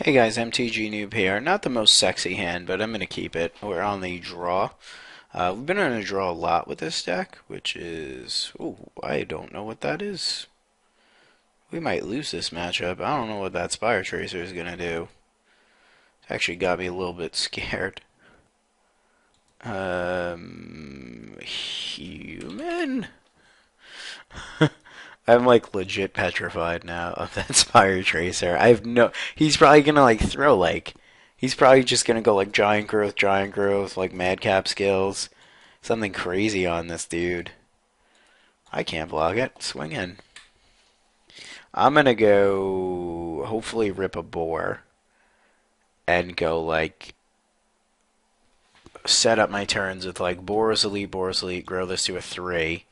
Hey guys, Mtgnoob here. Not the most sexy hand, but I'm going to keep it. We're on the draw. We've been on a draw a lot with this deck, which is... Ooh, I don't know what that is. We might lose this matchup. I don't know what that Spire Tracer is going to do. It actually got me a little bit scared. Human? I'm like legit petrified now of that Spire Tracer. I have no. He's probably gonna like throw like. He's probably just gonna go like giant growth, like madcap skills, something crazy on this dude. I can't block it. Swing in. I'm gonna go. Hopefully rip a boar and go like set up my turns with like Boros Elite, grow this to a 3.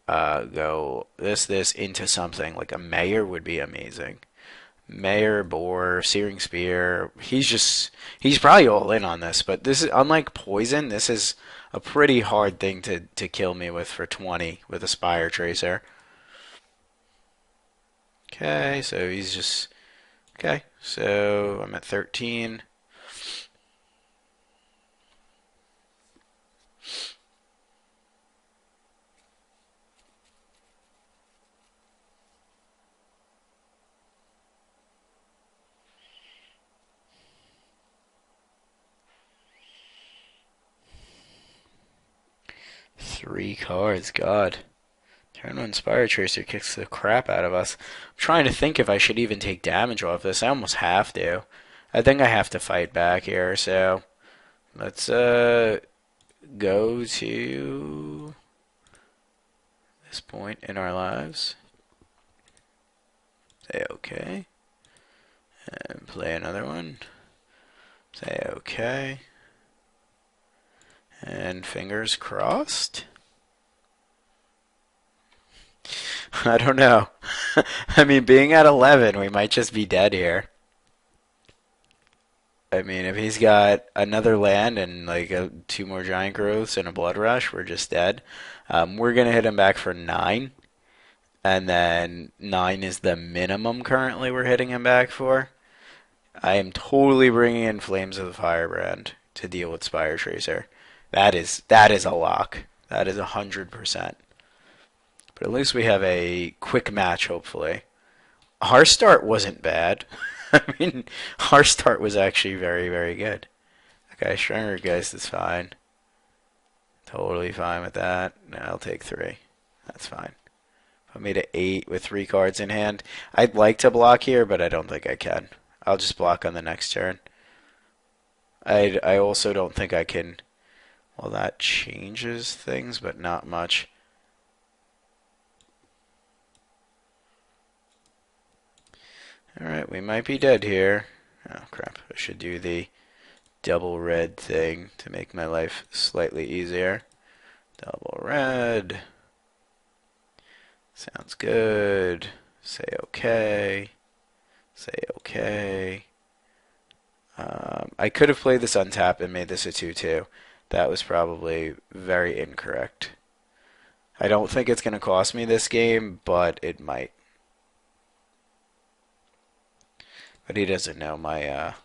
Go this into something like a mayor would be amazing. Mayor, Boar, Searing Spear. He's probably all in on this, but this is unlike Poison, this is a pretty hard thing to kill me with for 20 with a Spire Tracer. Okay, so he's just okay, so I'm at 13. Three cards, God. Turn 1 Spire Tracer kicks the crap out of us. I'm trying to think if I should even take damage off this. I almost have to. I think I have to fight back here, so let's go to this point in our lives. Say okay. And play another one. Say okay. And fingers crossed. I don't know. I mean, being at 11, we might just be dead here. I mean, if he's got another land and like two more giant growths and a blood rush, we're just dead. We're gonna hit him back for 9, and then 9 is the minimum currently we're hitting him back for. I am totally bringing in Flames of the Firebrand to deal with Spire Tracer. That is a lock. That is 100%. But at least we have a quick match, hopefully. Our start wasn't bad. I mean, our start was actually very, very good. Okay, Stronger Geist is fine. Totally fine with that. No, I'll take 3. That's fine. I made it 8 with 3 cards in hand. I'd like to block here, but I don't think I can. I'll just block on the next turn. I also don't think I can. Well, that changes things, but not much. Alright, we might be dead here. Oh, crap. I should do the double red thing to make my life slightly easier. Double red. Sounds good. Say okay. Say okay. I could have played this untap and made this a 2-2. That was probably very incorrect. I don't think it's going to cost me this game, but it might. But he doesn't know my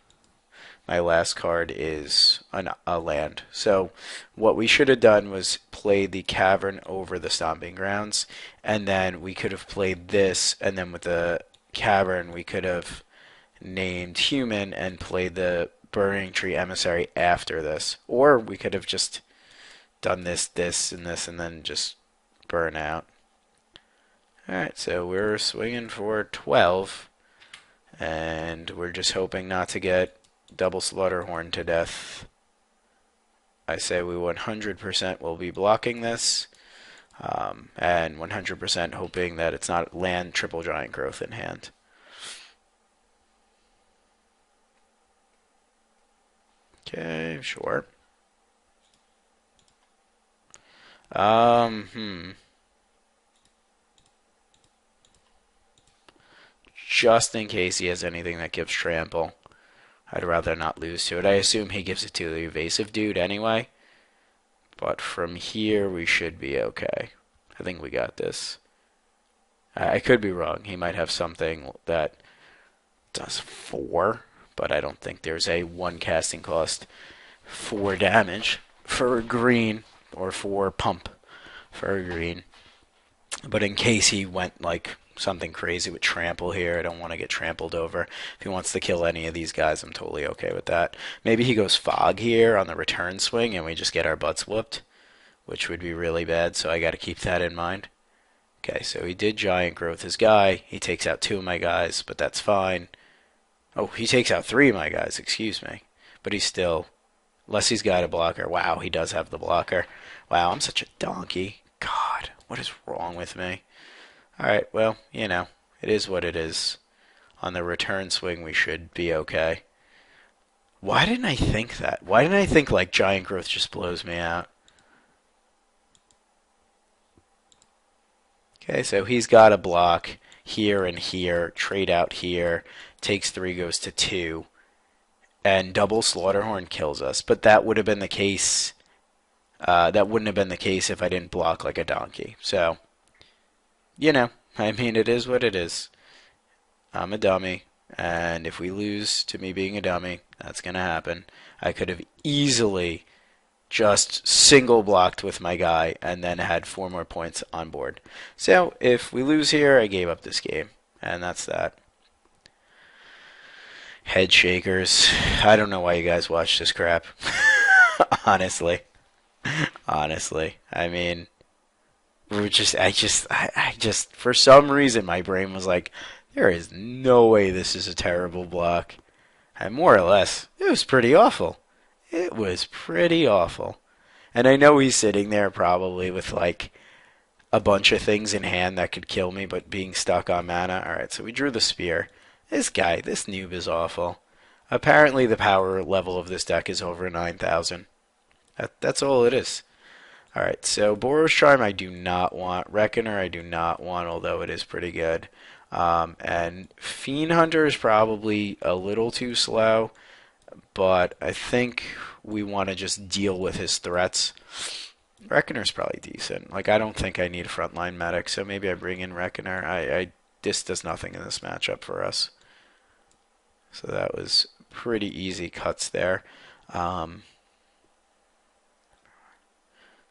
last card is a land. So what we should have done was play the Cavern over the Stomping Grounds, and then we could have played this, and then with the Cavern we could have named Human and played the Burning Tree Emissary after this. Or we could have just done this, and this, and then just burn out. Alright, so we're swinging for 12, and we're just hoping not to get double Slaughterhorn to death. I say we 100% will be blocking this, and 100% hoping that it's not land triple giant growth in hand. Okay, sure. Just in case he has anything that gives trample. I'd rather not lose to it. I assume he gives it to the evasive dude anyway. But from here, we should be okay. I think we got this. I could be wrong. He might have something that does 4. but I don't think there's a 1 casting cost 4 damage for a green, or 4 pump for a green. But in case he went like something crazy with trample here, I don't want to get trampled over. If he wants to kill any of these guys, I'm totally okay with that. Maybe he goes fog here on the return swing and we just get our butts whooped, which would be really bad, so I got to keep that in mind. Okay, so he did giant growth his guy. He takes out 2 of my guys, but that's fine. Oh, he takes out 3 of my guys, excuse me. But he's still, unless he's got a blocker. Wow, he does have the blocker. Wow, I'm such a donkey. God, what is wrong with me? Alright, well, you know, it is what it is. On the return swing, we should be okay. Why didn't I think that? Why didn't I think, like, giant growth just blows me out? Okay, so he's got a block here and here, trade out here, takes 3, goes to 2, and double Slaughterhorn kills us. But that would have been the case. That wouldn't have been the case if I didn't block like a donkey. So, you know, I mean, it is what it is. I'm a dummy, and if we lose to me being a dummy, that's going to happen. I could have easily just single blocked with my guy and then had 4 more points on board. So if we lose here, I gave up this game, and that's that. Head shakers. I don't know why you guys watch this crap. Honestly. Honestly. I mean, I just, for some reason, my brain was like, there is no way this is a terrible block. And more or less, it was pretty awful. It was pretty awful. And I know he's sitting there probably with like a bunch of things in hand that could kill me, but being stuck on mana. Alright, so we drew the spear. This guy, this noob is awful. Apparently the power level of this deck is over 9,000. That's all it is. Alright, so Boros Charm I do not want. Reckoner I do not want, although it is pretty good. And Fiend Hunter is probably a little too slow, but I think we want to just deal with his threats. Reckoner's probably decent. Like, I don't think I need a frontline medic, so maybe I bring in Reckoner. This does nothing in this matchup for us. So that was pretty easy cuts there.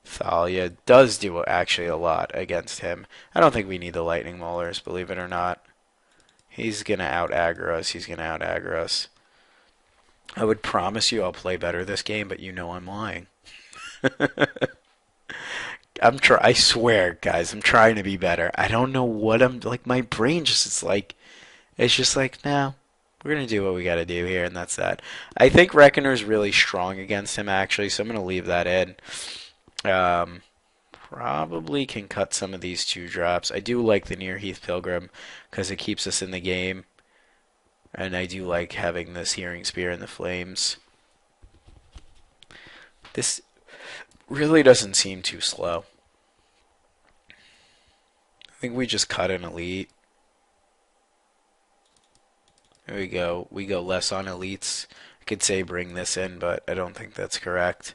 Thalia does do actually a lot against him. I don't think we need the Lightning Maulers, believe it or not. He's going to out-aggro us. He's going to out-aggro us. I would promise you I'll play better this game, but you know I'm lying. I swear, guys, I'm trying to be better. I don't know what I'm like. My brain just it's just like, no, we're gonna do what we gotta do here, and that's that. I think Reckoner's really strong against him actually, so I'm gonna leave that in. Probably can cut some of these 2-drops. I do like the Near Heath Pilgrim because it keeps us in the game, and I do like having this Hearing Spear in the Flames. This really doesn't seem too slow. I think we just cut an elite. There we go. We go less on elites. I could say bring this in, but I don't think that's correct.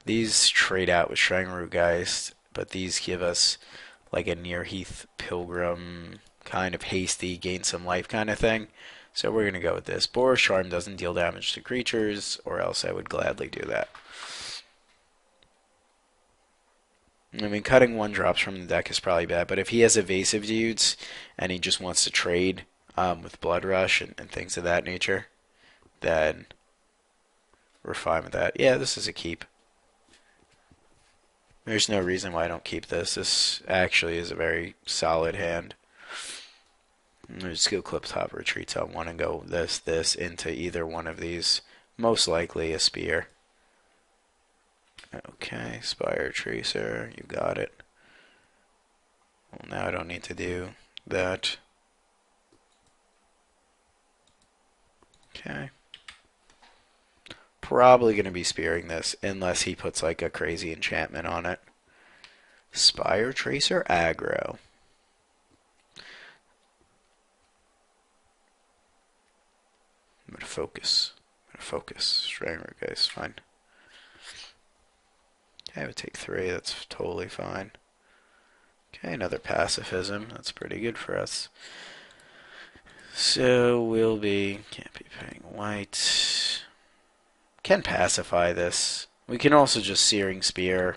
These trade out with Shrine Root Geist, but these give us like a Near Heath Pilgrim, kind of hasty, gain some life kind of thing. So we're going to go with this. Boros Charm doesn't deal damage to creatures, or else I would gladly do that. I mean, cutting 1-drops from the deck is probably bad, but if he has evasive dudes and he just wants to trade with Blood Rush and things of that nature, then we're fine with that. Yeah, this is a keep. There's no reason why I don't keep this. This actually is a very solid hand. Skill Clip Top retreats on one and go this into either one of these. Most likely a spear. Okay, Spire Tracer, you got it. Well, now I don't need to do that. Okay. Probably going to be spearing this, unless he puts like a crazy enchantment on it. Spire Tracer Aggro. I'm going to focus. Strangler, guys, fine. Okay, I would take 3, that's totally fine. Okay, another pacifism, that's pretty good for us. So we'll be, can't be paying White can pacify this. We can also just Searing Spear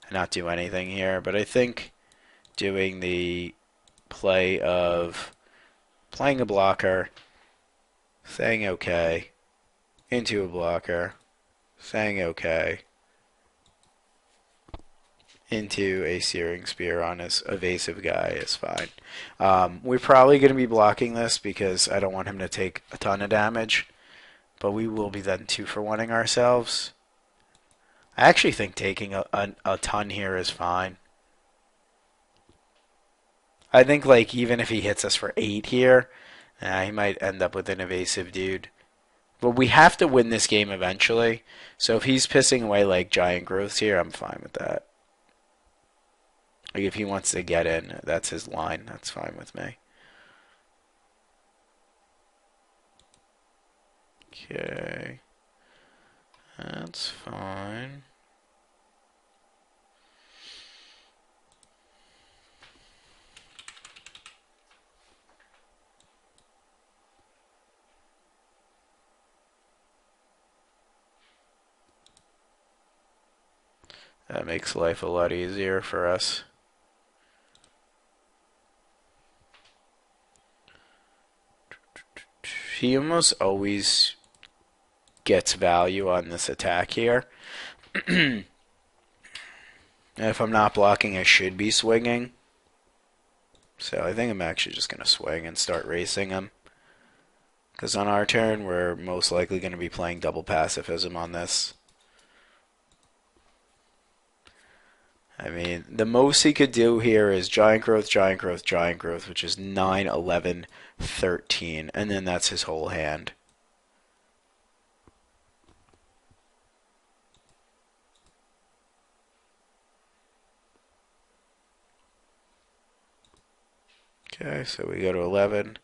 and not do anything here, but I think doing the play of playing a blocker, saying okay, into a blocker, saying okay, into a Searing Spear on his evasive guy is fine. We're probably going to be blocking this because I don't want him to take a ton of damage, but we will be then 2-for-1ing ourselves. I actually think taking a ton here is fine. I think like even if he hits us for 8 here, he might end up with an evasive dude. But we have to win this game eventually. So if he's pissing away like giant growths here, I'm fine with that. Like if he wants to get in, that's his line. That's fine with me. Okay. That's fine. That makes life a lot easier for us. He almost always gets value on this attack here. If I'm not blocking, I should be swinging. So I think I'm actually just going to swing and start racing him. Because on our turn, we're most likely going to be playing double pacifism on this. I mean, the most he could do here is giant growth, giant growth, giant growth, which is 9, 11, 13, and then that's his whole hand. Okay, so we go to 11.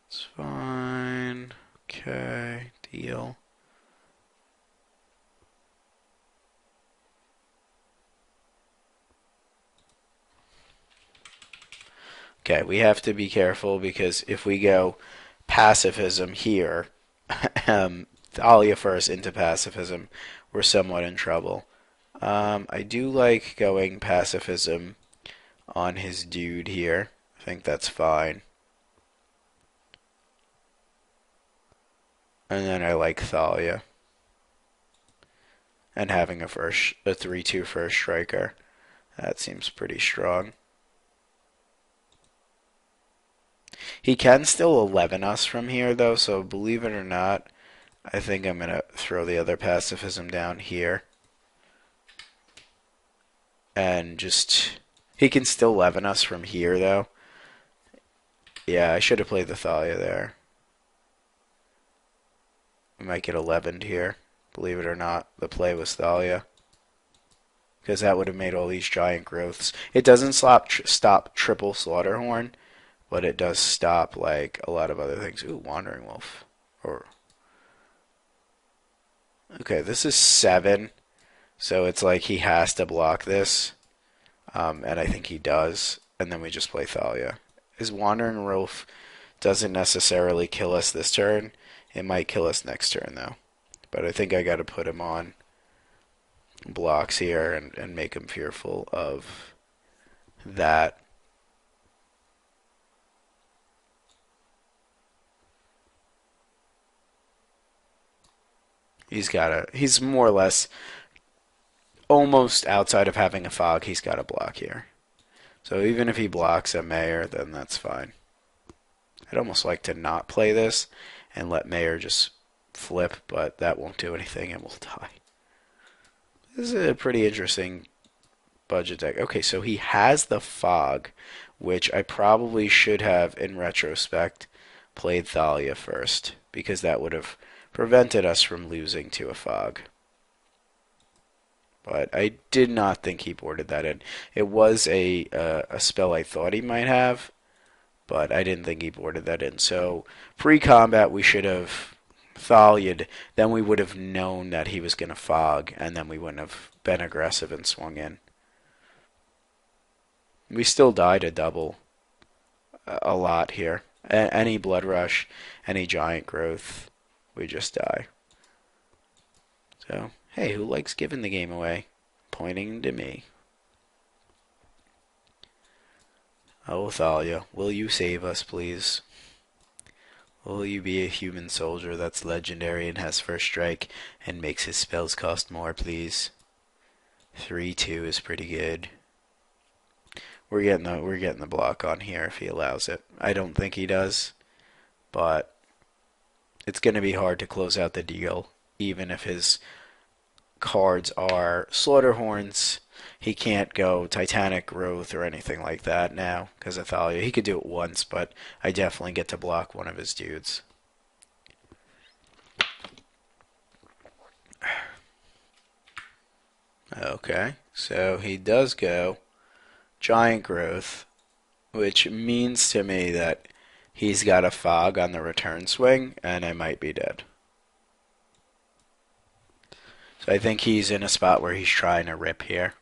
It's fine. Okay, deal. Okay, we have to be careful because if we go pacifism here, Thalia first into pacifism, we're somewhat in trouble. I do like going pacifism on his dude here. I think that's fine. And then I like Thalia. And having a 3-2 first striker. That seems pretty strong. He can still 11 us from here, though, so believe it or not, I think I'm going to throw the other pacifism down here. And just... He can still 11 us from here, though. Yeah, I should have played the Thalia there. We might get 11'd here. Believe it or not, the play was Thalia. Because that would have made all these giant growths. It doesn't stop triple Slaughterhorn, but it does stop like a lot of other things. Ooh, Wandering Wolf. Okay, this is 7. So it's like he has to block this. And I think he does. And then we just play Thalia. His Wandering Wolf doesn't necessarily kill us this turn. It might kill us next turn, though. But I think I got to put him on blocks here and make him fearful of that. He's more or less almost outside of having a fog. He's got a block here. So even if he blocks a mayor, then that's fine. I'd almost like to not play this and let mayor just flip, but that won't do anything and we'll die. This is a pretty interesting budget deck. Okay, so he has the fog, which I probably should have, in retrospect, played Thalia first, because that would have prevented us from losing to a fog. But I did not think he boarded that in. It was a spell I thought he might have, but I didn't think he boarded that in. So pre-combat we should have Thalia'd, then we would have known that he was going to fog, and then we wouldn't have been aggressive and swung in. We still died a double a lot here. Any blood rush, any giant growth, we just die. So, hey, who likes giving the game away? Pointing to me. Oh, Thalia, will you save us, please? Will you be a human soldier that's legendary and has first strike and makes his spells cost more, please? 3-2 is pretty good. We're getting the block on here if he allows it. I don't think he does, but it's going to be hard to close out the deal, even if his cards are Slaughterhorns. He can't go Titanic Growth or anything like that now because of Thalia. He could do it once, but I definitely get to block one of his dudes. Okay, so he does go Giant Growth, which means to me that he's got a Fog on the return swing, and I might be dead. So I think he's in a spot where he's trying to rip here.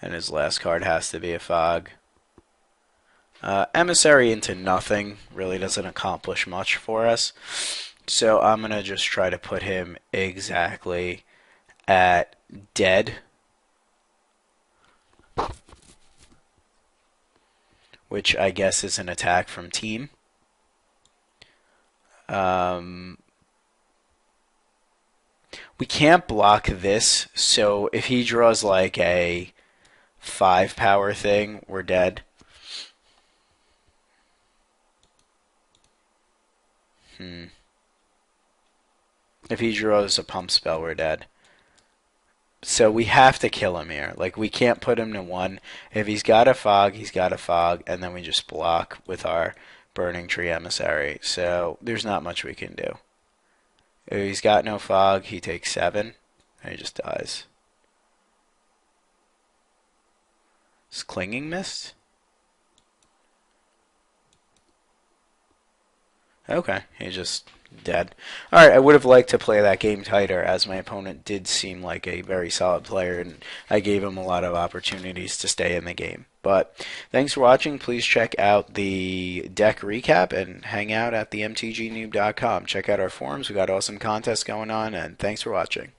And his last card has to be a Fog. Emissary into nothing really doesn't accomplish much for us. So I'm going to just try to put him exactly at dead. Which I guess is an attack from team. We can't block this, so if he draws like a 5 power thing, we're dead. If he draws a pump spell, we're dead. So we have to kill him here. Like, we can't put him to 1. If he's got a Fog, he's got a Fog, and then we just block with our Burning Tree Emissary. So there's not much we can do. If he's got no Fog, he takes 7, and he just dies. Is Clinging Mist? Okay, he's just dead. Alright, I would have liked to play that game tighter, as my opponent did seem like a very solid player, and I gave him a lot of opportunities to stay in the game. But thanks for watching. Please check out the deck recap and hang out at the mtgnoob.com. Check out our forums. We got awesome contests going on, and thanks for watching.